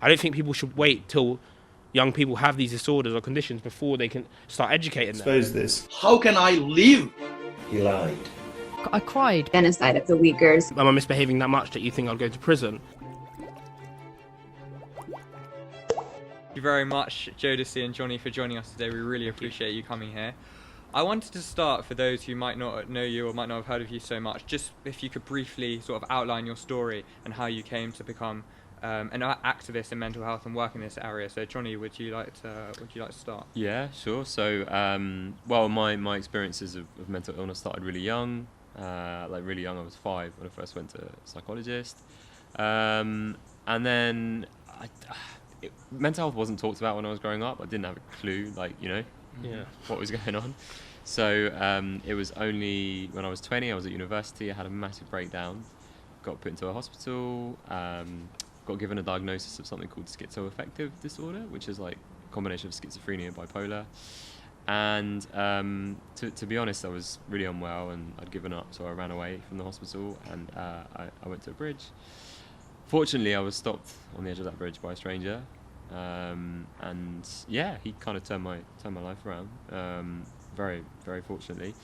I don't think people should wait till young people have these disorders or conditions before they can start educating them. Expose this. How can I live? He lied. I cried. Genocide of the Uyghurs. Am I misbehaving that much that you think I'll go to prison? Thank you very much, Jodeci and Johnny, for joining us today. We really appreciate you coming here. I wanted to start, for those who might not know you or might not have heard of you so much, just if you could briefly sort of outline your story and how you came to become an activist in mental health and work in this area. So, Johnny, would you like to start? Yeah, sure. So, well, my experiences of mental illness started really young. Really young. I was 5 when I first went to a psychologist, and then mental health wasn't talked about when I was growing up. I didn't have a clue, what was going on. So it was only when I was 20, I was at university, I had a massive breakdown, got put into a hospital, got given a diagnosis of something called Schizoaffective disorder, which is like a combination of schizophrenia and bipolar. And to be honest, I was really unwell and I'd given up, so I ran away from the hospital and I went to a bridge. Fortunately, I was stopped on the edge of that bridge by a stranger, and yeah, he kind of turned my life around, very, very fortunately.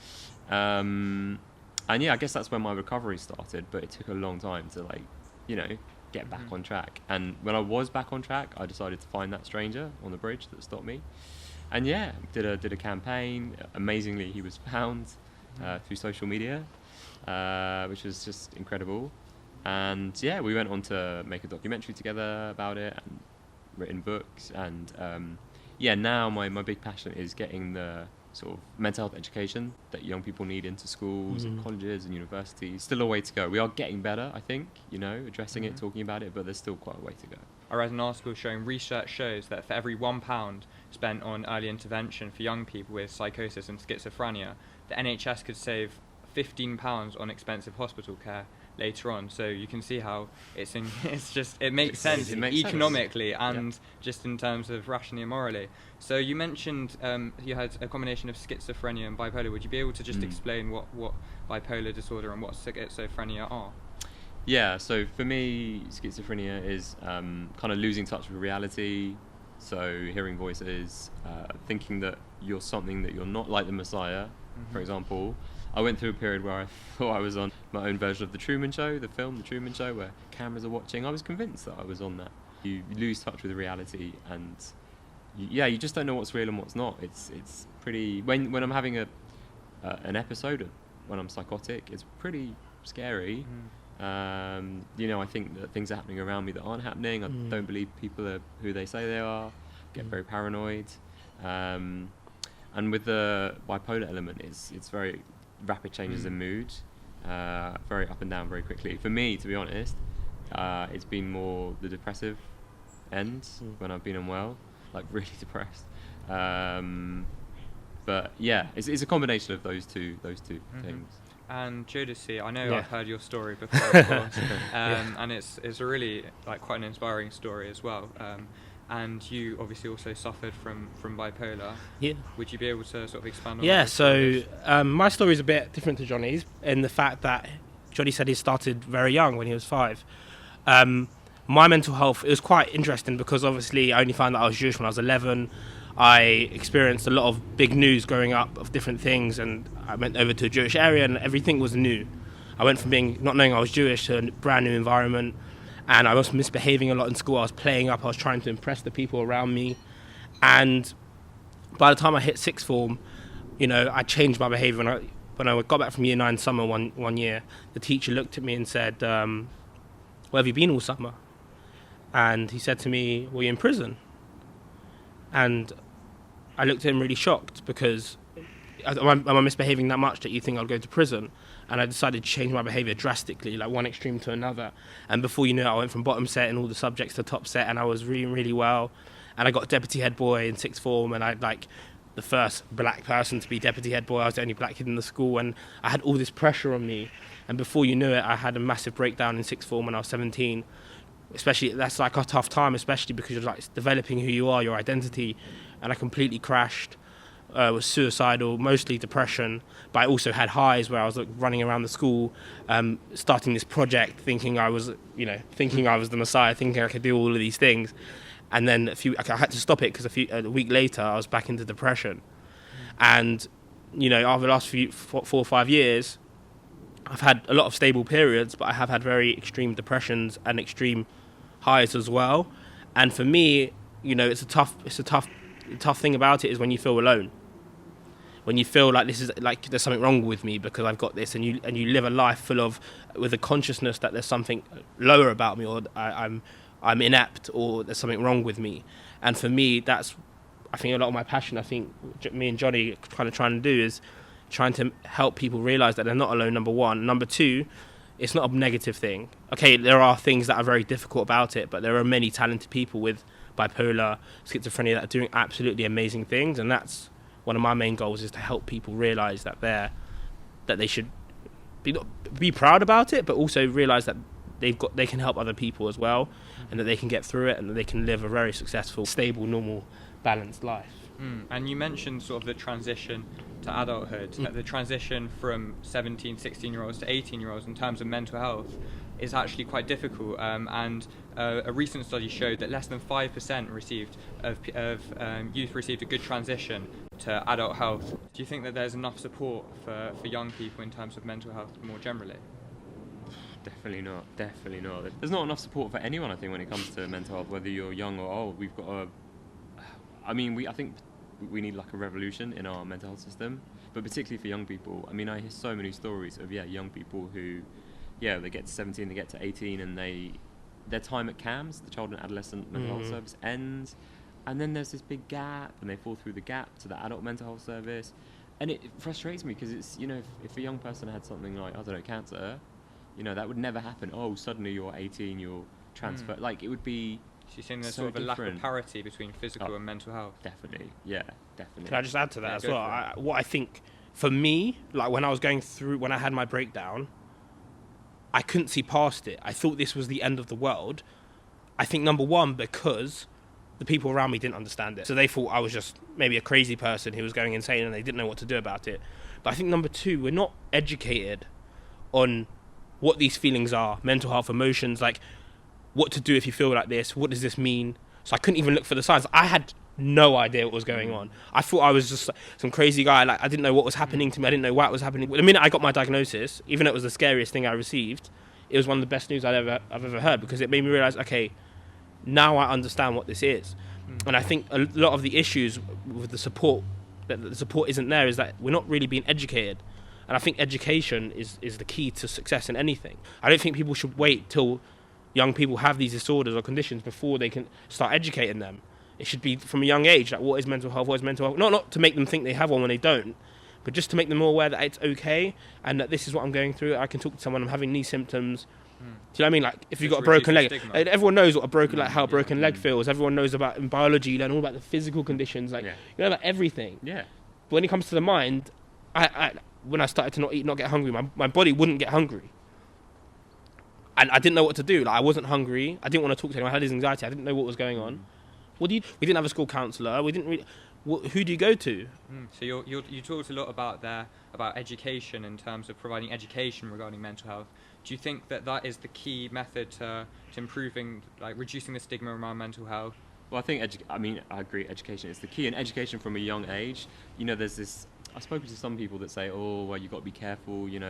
And yeah, I guess that's when my recovery started, but it took a long time to get back on track. And when I was back on track, I decided to find that stranger on the bridge that stopped me. And yeah, did a campaign. Amazingly, he was found through social media, which was just incredible. And yeah, we went on to make a documentary together about it and written books. And yeah, now my big passion is getting the sort of mental health education that young people need into schools and colleges and universities. Still a way to go. We are getting better, I think, addressing it, talking about it, but there's still quite a way to go. I read an article showing research shows that for every £1 spent on early intervention for young people with psychosis and schizophrenia, the NHS could save £15 on expensive hospital care later on. So you can see how it makes sense economically and just in terms of rationally and morally. So you mentioned you had a combination of schizophrenia and bipolar. Would you be able to just explain what bipolar disorder and what schizophrenia are? Yeah, so for me, schizophrenia is kind of losing touch with reality. So hearing voices, thinking that you're something that you're not, like the Messiah, for example. I went through a period where I thought I was on my own version of The Truman Show, the film The Truman Show, where cameras are watching. I was convinced that I was on that. You lose touch with reality, and you just don't know what's real and what's not. It's pretty... When I'm having an episode, when I'm psychotic, it's pretty scary. I think that things are happening around me that aren't happening. I don't believe people are who they say they are. Get very paranoid. And with the bipolar element, it's very rapid changes in mood, very up and down very quickly. For me, to be honest, it's been more the depressive end when I've been unwell, like really depressed. But yeah, it's a combination of those two things. And Jodeci, I know I've heard your story before, of course, and it's a really quite an inspiring story as well. And you obviously also suffered from bipolar. Yeah. Would you be able to sort of expand on that? Yeah, so my story is a bit different to Johnny's in the fact that Johnny said he started very young when he was 5. My mental health, it was quite interesting because obviously I only found out I was Jewish when I was 11. I experienced a lot of big news growing up of different things, and I went over to a Jewish area and everything was new. I went from not knowing I was Jewish to a brand new environment, and I was misbehaving a lot in school. I was playing up, I was trying to impress the people around me, and by the time I hit sixth form, I changed my behaviour. When I got back from year 9 summer one year, the teacher looked at me and said, where have you been all summer? And he said to me, well, you're in prison. And I looked at him really shocked because am I misbehaving that much that you think I'll go to prison? And I decided to change my behaviour drastically, like one extreme to another. And before you know it, I went from bottom set in all the subjects to top set, and I was really, really well. And I got deputy head boy in sixth form, and I the first black person to be deputy head boy. I was the only black kid in the school, and I had all this pressure on me. And before you knew it, I had a massive breakdown in sixth form when I was 17. Especially, that's like a tough time, especially because you're developing who you are, your identity. And I completely crashed. was suicidal, mostly depression, but I also had highs where I was like, running around the school, starting this project, thinking I was the Messiah, thinking I could do all of these things, and then I had to stop it because a week later I was back into depression, and over the last 4 or 5 years, I've had a lot of stable periods, but I have had very extreme depressions and extreme highs as well. And for me, it's a tough thing about it is when you feel alone. When you feel like there's something wrong with me because I've got this, and you live a life with a consciousness that there's something lower about me, or I'm inept, or there's something wrong with me. And for me, that's, I think, a lot of my passion. I think me and Johnny kind of trying to do is trying to help people realize that they're not alone, number one. Number two, it's not a negative thing. Okay, there are things that are very difficult about it, but there are many talented people with bipolar, schizophrenia that are doing absolutely amazing things, and that's one of my main goals, is to help people realize that they should be proud about it, but also realize that they can help other people as well, and that they can get through it, and that they can live a very successful, stable, normal, balanced life. And you mentioned sort of the transition to adulthood, the transition from 17, 16-year-olds to 18-year-olds in terms of mental health is actually quite difficult, and a recent study showed that less than 5% of youth received a good transition to adult health. Do you think that there's enough support for young people in terms of mental health more generally? Definitely not. There's not enough support for anyone, I think, when it comes to mental health, whether you're young or old. We've got I think we need like a revolution in our mental health system, but particularly for young people. I mean, I hear so many stories of young people who, they get to 17, they get to 18, and their time at CAMS, the Child and Adolescent Mental Health Service, ends, and then there's this big gap, and they fall through the gap to the adult mental health service, and it frustrates me because it's, if a young person had something like, I don't know, cancer, that would never happen. Oh, suddenly you're 18, you're transferred. Like, it would be. So you're saying there's so sort of a lack of different. parity between physical and mental health? Definitely. Can I just add to that as well? What I think, for me, like when I had my breakdown, I couldn't see past it. I thought this was the end of the world. I think, number one, because the people around me didn't understand it. So they thought I was just maybe a crazy person who was going insane, and they didn't know what to do about it. But I think, number two, we're not educated on what these feelings are, mental health, emotions, like what to do if you feel like this, what does this mean? So I couldn't even look for the signs. I had no idea what was going on. I thought I was just some crazy guy, like I didn't know what was happening to me, I didn't know why it was happening. The minute I got my diagnosis, even though it was the scariest thing I received, it was one of the best news I've ever heard, because it made me realise, okay, now I understand what this is. And I think a lot of the issues with the support, that the support isn't there, is that we're not really being educated. And I think education is the key to success in anything. I don't think people should wait till young people have these disorders or conditions before they can start educating them. It should be from a young age, like what is mental health, not to make them think they have one when they don't, but just to make them more aware that it's okay, and that this is what I'm going through. I can talk to someone, I'm having these symptoms. Do you know what I mean? Like, if you've got a broken leg, everyone knows what how a broken leg feels. Everyone knows about, in biology, you learn all about the physical conditions, you know about everything. Yeah. But when it comes to the mind, when I started to not eat, not get hungry, my body wouldn't get hungry. And I didn't know what to do. Like, I wasn't hungry. I didn't want to talk to anyone. I had this anxiety. I didn't know what was going on. We didn't have a school counsellor. We didn't really. Who do you go to? So you talked a lot about education in terms of providing education regarding mental health. Do you think that is the key method to improving, like reducing the stigma around mental health? Well, I think I agree. Education is the key, and education from a young age. There's this. I've spoken to some people that say, "Oh, well, you've got to be careful. You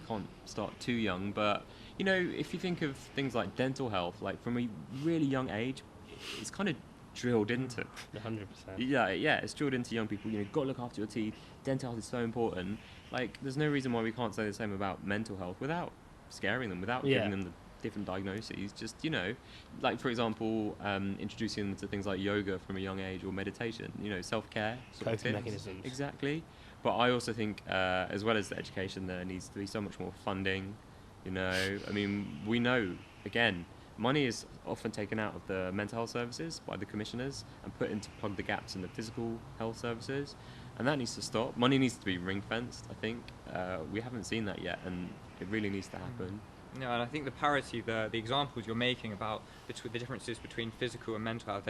can't start too young." But if you think of things like dental health, like from a really young age, it's kind of drilled into. 100%. Yeah, it's drilled into young people. Got to look after your teeth. Dental health is so important. Like, there's no reason why we can't say the same about mental health without scaring them, without giving them the different diagnoses. Just like, for example, introducing them to things like yoga from a young age, or meditation. Self-care. Coping mechanisms. Exactly. But I also think, as well as the education, there needs to be so much more funding. We know, again, money is often taken out of the mental health services by the commissioners and put in to plug the gaps in the physical health services, and that needs to stop. Money needs to be ring-fenced, I think. We haven't seen that yet, and it really needs to happen. No, and I think the parity, the examples you're making about the differences between physical and mental health,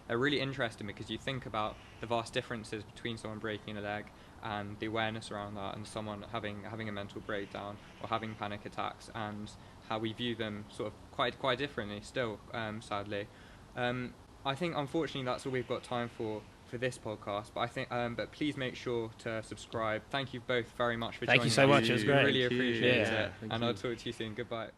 they're really interesting, because you think about the vast differences between someone breaking a leg and the awareness around that, and someone having a mental breakdown or having panic attacks, and how we view them sort of quite differently still, sadly. I think unfortunately that's all we've got time for this podcast, but I think but please make sure to subscribe. Thank you both very much for joining us. Thank you so much. It was great. Really appreciate Yeah. it, and I'll talk to you soon. Goodbye.